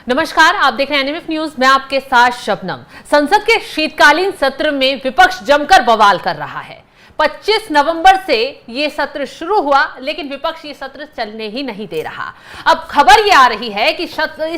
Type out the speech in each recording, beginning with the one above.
नमस्कार, आप देख रहे हैं एनएमएफ न्यूज। मैं आपके साथ शबनम। संसद के शीतकालीन सत्र में विपक्ष जमकर बवाल कर रहा है। 25 नवंबर से ये सत्र शुरू हुआ, लेकिन विपक्ष ये सत्र चलने ही नहीं दे रहा। अब खबर ये आ रही है कि इस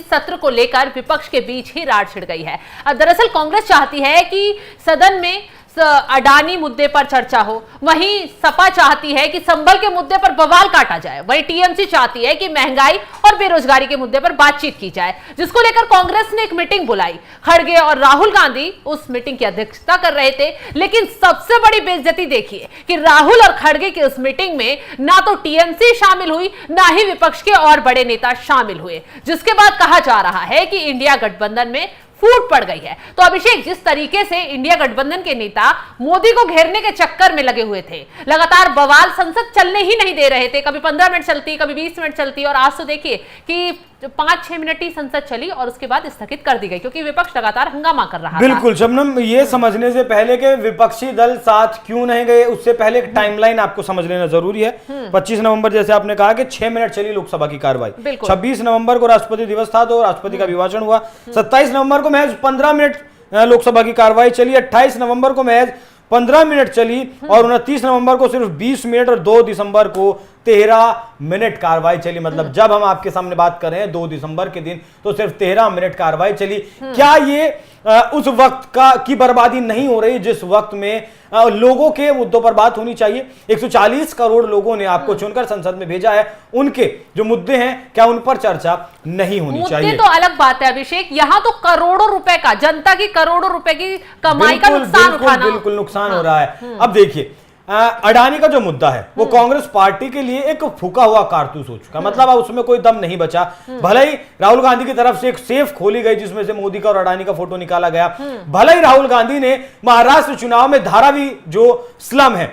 सत्र को लेकर विपक्ष के बीच ही रार छिड़ गई है। दरअसल कांग्रेस चाहती है कि सदन में अडानी मुद्दे पर चर्चा हो, वहीं सपा चाहती है कि संबल के मुद्दे पर बवाल काटा जाए, वहीं टीएमसी चाहती है कि महंगाई और बेरोजगारी के मुद्दे पर बातचीत की जाए, जिसको लेकर कांग्रेस ने एक मीटिंग बुलाई। खड़गे और राहुल गांधी उस मीटिंग की अध्यक्षता कर रहे थे, लेकिन सबसे बड़ी बेइज्जती देखिए कि राहुल और खड़गे की उस मीटिंग में ना तो टीएमसी शामिल हुई, ना ही विपक्ष के और बड़े नेता शामिल हुए, जिसके बाद कहा जा रहा है कि इंडिया गठबंधन में फूट पड़ गई है। तो अभिषेक, जिस तरीके से इंडिया गठबंधन के नेता मोदी को घेरने के चक्कर में लगे हुए थे, लगातार बवाल संसद चलने ही नहीं दे रहे थे, कभी 15 मिनट चलती, कभी 20 मिनट चलती, और आज तो देखिए कि 5-6 मिनट ही संसद चली और उसके बाद स्थगित कर दी गई, क्योंकि विपक्ष लगातार हंगामा कर रहा था। बिल्कुल शबनम, ये समझने से पहले कि विपक्षी दल साथ क्यों नहीं गए, उससे पहले एक टाइमलाइन आपको समझ लेना जरूरी है। 25 नवंबर जैसे आपने कहा कि 6 मिनट चली लोकसभा की कार्रवाई। 26 नवंबर को राष्ट्रपति दिवस था तो राष्ट्रपति का अभिभाषण हुआ। 27 नवंबर को महज 15 मिनट लोकसभा की कार्रवाई चली। 28 नवंबर को महज 15 मिनट चली और 29 नवंबर को सिर्फ 20 मिनट और 2 दिसंबर को 13 मिनट कार्रवाई चली। मतलब जब हम आपके सामने बात कर रहे हैं 2 दिसंबर के दिन, तो सिर्फ 13 मिनट कार्रवाई चली। क्या ये उस वक्त की बर्बादी नहीं हो रही जिस वक्त में लोगों के मुद्दों पर बात होनी चाहिए? 140 करोड़ लोगों ने आपको चुनकर संसद में भेजा है, उनके जो मुद्दे हैं क्या उन पर चर्चा नहीं होनी चाहिए? मुद्दे तो अलग बात है अभिषेक, यहाँ तो करोड़ों रुपए का, जनता की करोड़ों रुपए की कमाई का नुकसान उठाना, बिल्कुल नुकसान हो रहा है। अब देखिए, अडानी का जो मुद्दा है वो कांग्रेस पार्टी के लिए एक फूका हुआ कारतूस हो चुका। मतलब अब उसमें कोई दम नहीं बचा। भले ही राहुल गांधी की तरफ से एक सेफ खोली गई जिसमें से मोदी का और अडानी का फोटो निकाला गया। भले ही राहुल गांधी ने महाराष्ट्र चुनाव में धारावी जो स्लम है,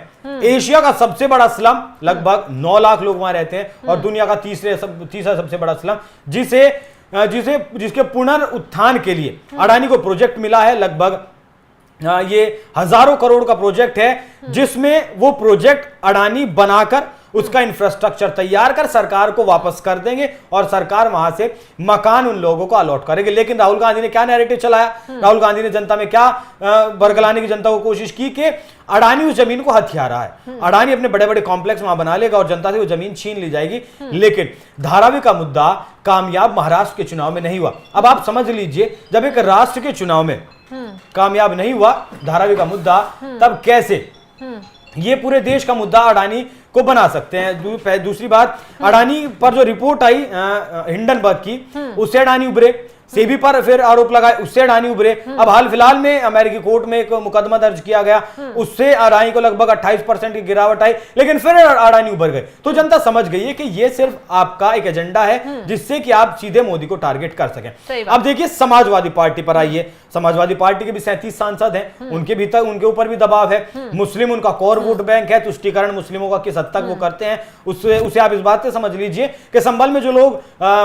एशिया का सबसे बड़ा स्लम, लगभग 9 लाख लोग वहां रहते हैं, और दुनिया का तीसरा सबसे बड़ा स्लम, जिसके पुनरुत्थान के लिए अडानी को प्रोजेक्ट मिला है। लगभग ये हजारों करोड़ का प्रोजेक्ट है, जिसमें वो प्रोजेक्ट अडानी बनाकर उसका इंफ्रास्ट्रक्चर तैयार कर सरकार को वापस कर देंगे और सरकार वहां से मकान उन लोगों को अलॉट करेगी। लेकिन राहुल गांधी ने क्या नैरेटिव चलाया? राहुल गांधी ने जनता में क्या बरगलाने की जनता को कोशिश की कि अडानी उस जमीन को हथिया रहा है, अडानी अपने बड़े बड़े कॉम्प्लेक्स वहां बना लेगा और जनता से वो जमीन छीन ली जाएगी। लेकिन धारावी का मुद्दा कामयाब महाराष्ट्र के चुनाव में नहीं हुआ। अब आप समझ लीजिए, जब एक राष्ट्र के चुनाव में कामयाब नहीं हुआ धारावी का मुद्दा, तब कैसे ये पूरे देश का मुद्दा अडानी को बना सकते हैं? दूसरी बात, अडानी पर जो रिपोर्ट आई हिंडनबर्ग की, उससे अडानी उभरे। सेबी पर फिर आरोप लगाए, उससे अडानी उभरे। अब हाल फिलहाल में अमेरिकी कोर्ट में एक मुकदमा दर्ज किया गया, उससे अडानी को लगभग 28% की गिरावट आई, लेकिन फिर अडानी उभर गए। तो जनता समझ गई है कि ये सिर्फ आपका एक एजेंडा है जिससे कि आप सीधे मोदी को टारगेट कर सकें। अब देखिए, समाजवादी पार्टी पर आइए। समाजवादी पार्टी के भी 37 सांसद हैं, उनके ऊपर भी दबाव है। मुस्लिम उनका कोर वोट बैंक है, तुष्टीकरण मुस्लिमों का किस हद तक वो करते हैं, उसे आप इस बात से समझ लीजिए कि संभल में जो लोग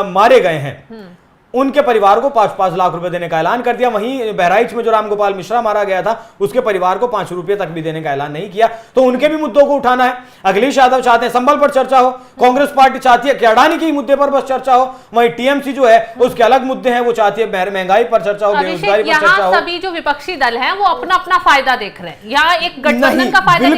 मारे गए हैं उनके परिवार को 5-5 लाख रुपए देने का ऐलान कर दिया। वहीं बहराइच में जो रामगोपाल मिश्रा मारा गया था, उसके परिवार को 5 रुपए तक भी देने का ऐलान नहीं किया। तो उनके भी मुद्दों को उठाना है। अखिलेश यादव चाहते हैं संभल पर चर्चा हो, कांग्रेस पार्टी चाहती है कि अडानी के मुद्दे पर बस चर्चा हो। वहीं टीएमसी जो है उसके अलग मुद्दे हैं, वो चाहती है महंगाई पर चर्चा हो, बेरोजगारी पर चर्चा हो। सभी जो विपक्षी दल हैं वो अपना अपना फायदा देख रहे हैं, यहाँ एक गठबंधन का फायदा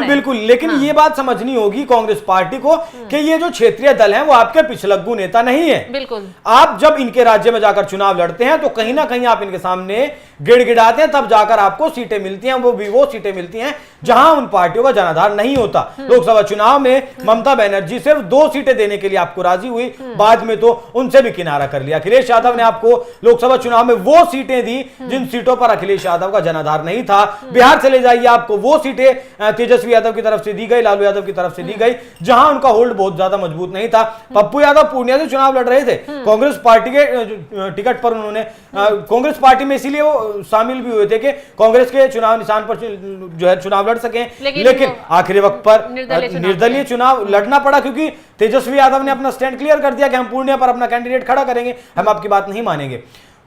बिल्कुल। लेकिन ये बात समझनी होगी कांग्रेस पार्टी को कि ये जो क्षेत्रीय दल है वो आपके पिछलग्गू नेता नहीं है। बिल्कुल, आप जब इनके राज्य में जाकर चुनाव लड़ते हैं तो कहीं ना कहीं आप इनके सामने गिड़गिड़ाते हैं, तब जाकर आपको सीटें मिलती हैं। वो सीटें मिलती हैं जहां उन पार्टियों का जनाधार नहीं होता। लोकसभा चुनाव में ममता बनर्जी सिर्फ 2 सीटें देने के लिए आपको राजी हुई, बाद में तो उनसे भी किनारा कर लिया। अखिलेश यादव ने आपको लोकसभा चुनाव में वो सीटें दी जिन सीटों पर अखिलेश यादव का जनाधार नहीं था। बिहार चले जाइए, आपको वो सीटें तेजस्वी यादव की तरफ से दी गई, लालू यादव की तरफ से दी गई, जहां उनका होल्ड बहुत ज्यादा मजबूत नहीं था। पप्पू यादव पूर्णिया से चुनाव लड़ रहे थे, कांग्रेस पार्टी के टिकट पर उन्होंने कांग्रेस पार्टी में इसीलिए वो शामिल भी हुए थे कि कांग्रेस के चुनाव निशान पर जो है चुनाव लड़ सकें। लेकिन आखिरी वक्त पर निर्दलीय चुनाव लड़ना पड़ा, क्योंकि तेजस्वी यादव ने अपना स्टैंड क्लियर कर दिया कि हम पूर्णिया पर अपना कैंडिडेट खड़ा करेंगे, हम आपकी बात नहीं मानेंगे।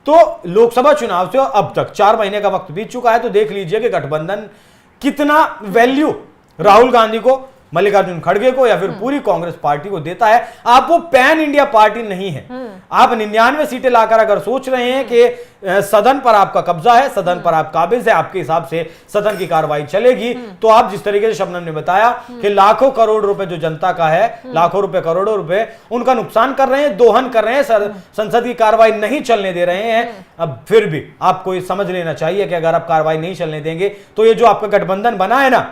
तो लोकसभा चुनाव से अब तक 4 महीने का वक्त बीत चुका है। तो देख लीजिए कि गठबंधन कितना वैल्यू राहुल गांधी को मल्लिकार्जुन खड़गे को या फिर पूरी कांग्रेस पार्टी को देता है। आप वो पैन इंडिया पार्टी नहीं है। आप 99 सीटें लाकर अगर सोच रहे हैं कि सदन पर आपका कब्जा है, सदन पर आप काबिज है, आपके हिसाब से सदन की कार्रवाई चलेगी, तो आप जिस तरीके से शबनम ने बताया कि लाखों करोड़ रुपए जो जनता का है, लाखों रुपए करोड़ों रुपए उनका नुकसान कर रहे हैं, दोहन कर रहे हैं, संसद की कार्रवाई नहीं चलने दे रहे हैं। अब फिर भी आपको ये समझ लेना चाहिए कि अगर आप कार्रवाई नहीं चलने देंगे तो ये जो आपका गठबंधन बना है ना,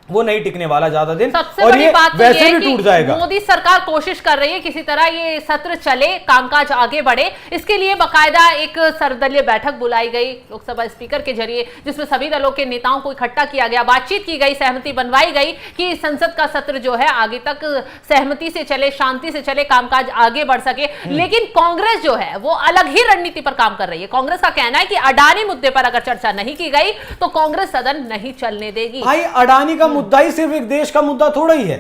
वो नहीं टिकने वाला ज्यादा दिन, सबसे और बड़ी ये बात वैसे है भी टूट जाएगा। मोदी सरकार कोशिश कर रही है किसी तरह ये सत्र चले, कामकाज आगे बढ़े। इसके लिए बकायदा एक सर्वदलीय बैठक बुलाई गई लोकसभा स्पीकर के जरिए, जिसमें सभी दलों के नेताओं को इकट्ठा किया गया, बातचीत की गई, सहमति बनवाई गई कि संसद का सत्र जो है आगे तक सहमति से चले, शांति से चले, कामकाज आगे बढ़ सके। लेकिन कांग्रेस जो है वो अलग ही रणनीति पर काम कर रही है। कांग्रेस का कहना है कि अडानी मुद्दे पर अगर चर्चा नहीं की गई तो कांग्रेस सदन नहीं चलने देगी। भाई अडानी का मुद्दा ही सिर्फ एक देश का मुद्दा थोड़ा ही है।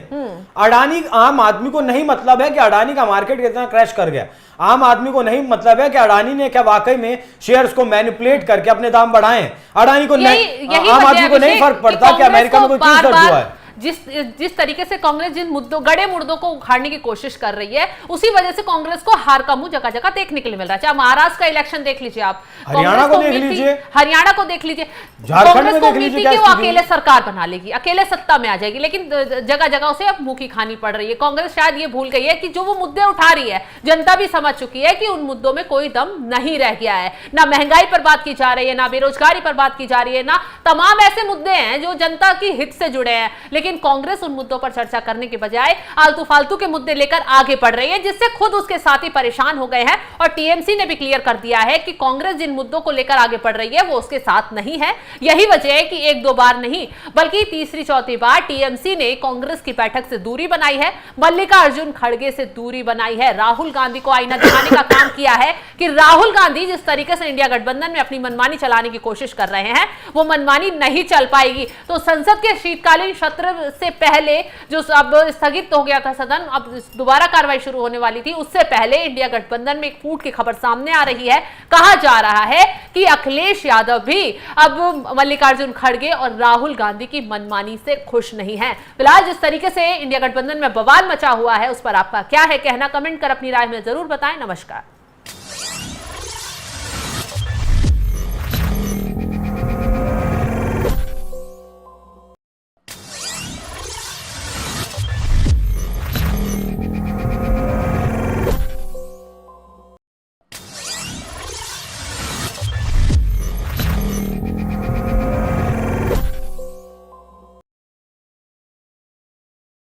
अडानी, आम आदमी को नहीं मतलब है कि अडानी का मार्केट कितना क्रैश कर गया। आम आदमी को नहीं मतलब है कि अडानी ने क्या वाकई में शेयर्स को मैनिपुलेट करके अपने दाम बढ़ाए। अडानी को नहीं, आम आदमी को नहीं फर्क पड़ता कि अमेरिका में कोई क्यों सर्ज हुआ है। जिस तरीके से कांग्रेस जिन मुद्दों, गड़े मुद्दों को उखाड़ने की कोशिश कर रही है, उसी वजह से कांग्रेस को हार का मुंह जगह जगह देखने के लिए मिल रहा है। चाहे महाराष्ट्र का इलेक्शन देख लीजिए, आप हरियाणा को देख लीजिए, हरियाणा को देख लीजिए, कांग्रेस को उम्मीद थी कि वो अकेले सरकार बना लेगी, अकेले सत्ता में आ जाएगी, लेकिन जगह जगह उसे अब मुंह की खानी पड़ रही है। कांग्रेस शायद ये भूल गई है कि जो वो मुद्दे उठा रही है, जनता भी समझ चुकी है कि उन मुद्दों में कोई दम नहीं रह गया है। ना महंगाई पर बात की जा रही है, ना बेरोजगारी पर बात की जा रही है, ना तमाम ऐसे मुद्दे हैं जो जनता की हित से जुड़े हैं। लेकिन कांग्रेस उन मुद्दों पर चर्चा करने के बजाय आलतू फालतू के मुद्दे लेकर आगे बढ़ रही है, जिससे खुद उसके साथी परेशान हो गए हैं। और टीएमसी ने भी क्लियर कर दिया है कि कांग्रेस जिन मुद्दों को लेकर आगे बढ़ रही है वो उसके साथ नहीं है। यही वजह है कि एक दो बार नहीं बल्कि तीसरी चौथी बार टीएमसी ने कांग्रेस की बैठक से दूरी बनाई है, मल्लिकार्जुन खड़गे से दूरी बनाई है, राहुल गांधी को आईना दिखाने का काम किया है कि राहुल गांधी जिस तरीके से इंडिया गठबंधन में अपनी मनमानी चलाने की कोशिश कर रहे हैं वो मनमानी नहीं चल पाएगी। तो संसद के शीतकालीन सत्र से पहले जो अब स्थगित हो गया था सदन, अब दोबारा कार्रवाई शुरू होने वाली थी, उससे पहले इंडिया गठबंधन में एक फूट की खबर सामने आ रही है। कहा जा रहा है कि अखिलेश यादव भी अब मल्लिकार्जुन खड़गे और राहुल गांधी की मनमानी से खुश नहीं है। फिलहाल जिस तरीके से इंडिया गठबंधन में बवाल मचा हुआ है उस पर आपका क्या है कहना, कमेंट कर अपनी राय में जरूर बताएं। नमस्कार।